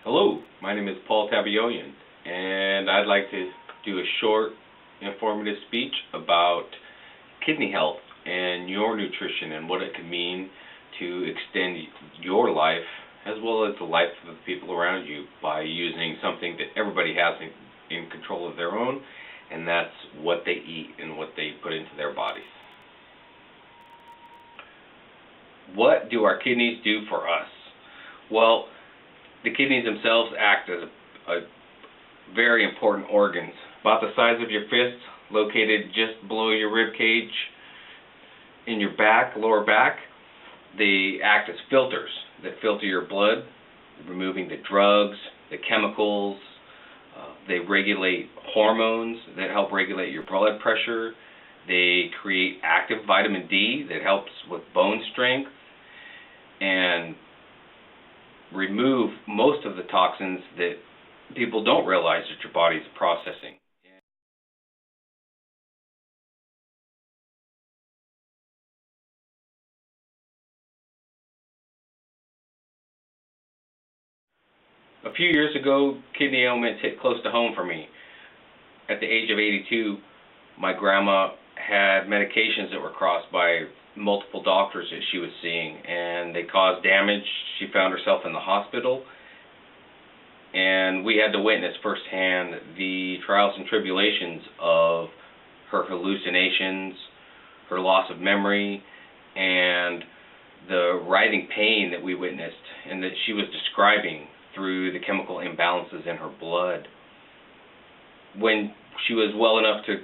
Hello, my name is Paul Tabayoyan, and I'd like to do a short, informative speech about kidney health and your nutrition and what it can mean to extend your life as well as the life of the people around you by using something that everybody has in control of their own, and that's what they eat and what they put into their bodies. What do our kidneys do for us? Well, the kidneys themselves act as a very important organs, about the size of your fist, located just below your rib cage in your back, lower back. They act as filters that filter your blood, removing the drugs, the chemicals. They regulate hormones that help regulate your blood pressure. They create active vitamin D that helps with bone strength and remove most of the toxins that people don't realize that your body is processing. A few years ago, kidney ailments hit close to home for me. At the age of 82, my grandma had medications that were crossed by multiple doctors that she was seeing, and they caused damage. She found herself in the hospital, and we had to witness firsthand the trials and tribulations of her hallucinations, her loss of memory, and the writhing pain that we witnessed and that she was describing through the chemical imbalances in her blood. When she was well enough to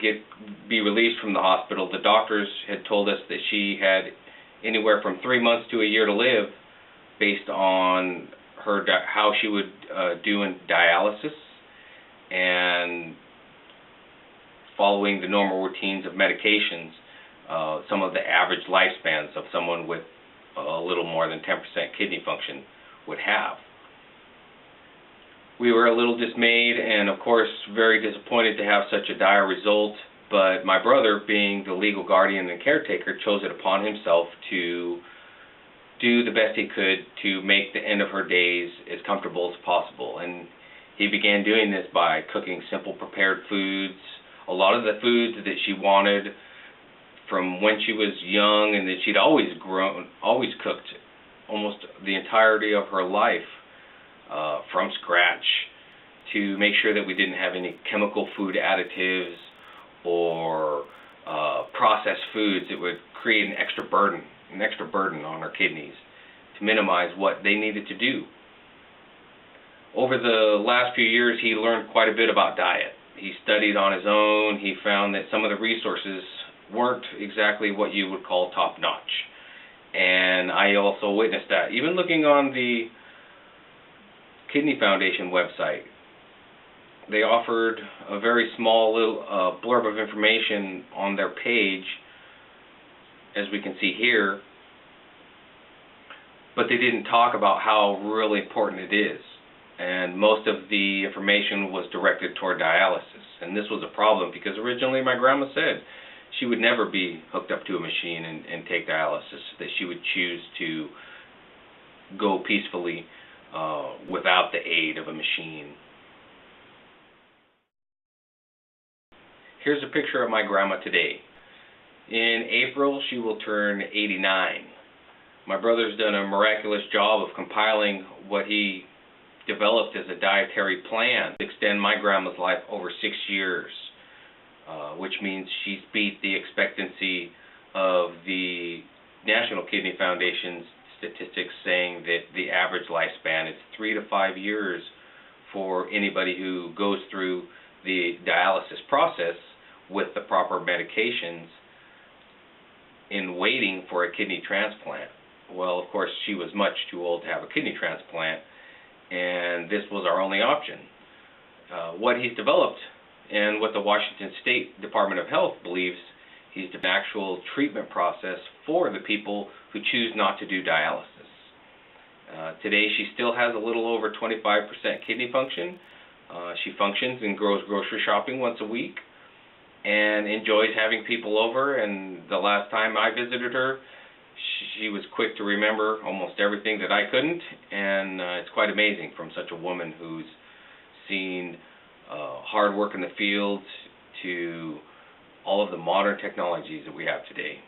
be released from the hospital, the doctors had told us that she had anywhere from 3 months to a year to live based on her how she would do in dialysis and following the normal routines of medications, some of the average lifespans of someone with a little more than 10% kidney function would have. We were a little dismayed and, of course, very disappointed to have such a dire result, but my brother, being the legal guardian and caretaker, chose it upon himself to do the best he could to make the end of her days as comfortable as possible. And he began doing this by cooking simple prepared foods, a lot of the foods that she wanted from when she was young and that she'd always cooked almost the entirety of her life. From scratch, to make sure that we didn't have any chemical food additives or processed foods that would create an extra burden on our kidneys, to minimize what they needed to do. Over the last few years, he learned quite a bit about diet. He studied on his own. He found that some of the resources weren't exactly what you would call top-notch, and I also witnessed that. Even looking on the Kidney Foundation website, they offered a very small little blurb of information on their page, as we can see here, but they didn't talk about how really important it is, and most of the information was directed toward dialysis. And this was a problem because originally my grandma said she would never be hooked up to a machine and take dialysis, that she would choose to go peacefully without the aid of a machine. Here's a picture of my grandma today. In April, she will turn 89. My brother's done a miraculous job of compiling what he developed as a dietary plan to extend my grandma's life over 6 years, which means she's beat the expectancy of the National Kidney Foundation's statistics, saying that the average lifespan is 3 to 5 years for anybody who goes through the dialysis process with the proper medications in waiting for a kidney transplant. Well, of course, she was much too old to have a kidney transplant, and this was our only option. What he's developed and what the Washington State Department of Health believes, he's an actual treatment process for the people who choose not to do dialysis. Today she still has a little over 25% kidney function. She functions and goes grocery shopping once a week and enjoys having people over, and the last time I visited her, she was quick to remember almost everything that I couldn't, and it's quite amazing from such a woman who's seen hard work in the fields to all of the modern technologies that we have today.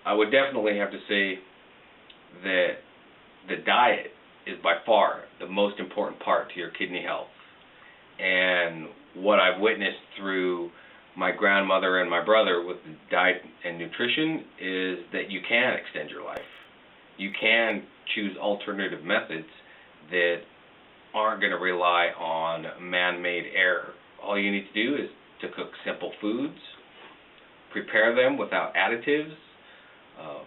I would definitely have to say that the diet is by far the most important part to your kidney health. And what I've witnessed through my grandmother and my brother with diet and nutrition is that you can extend your life. You can choose alternative methods that aren't going to rely on man-made error. All you need to do is to cook simple foods, prepare them without additives,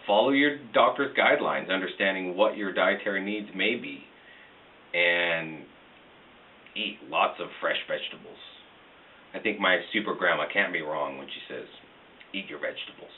follow your doctor's guidelines, understanding what your dietary needs may be, and eat lots of fresh vegetables. I think my super grandma can't be wrong when she says, eat your vegetables.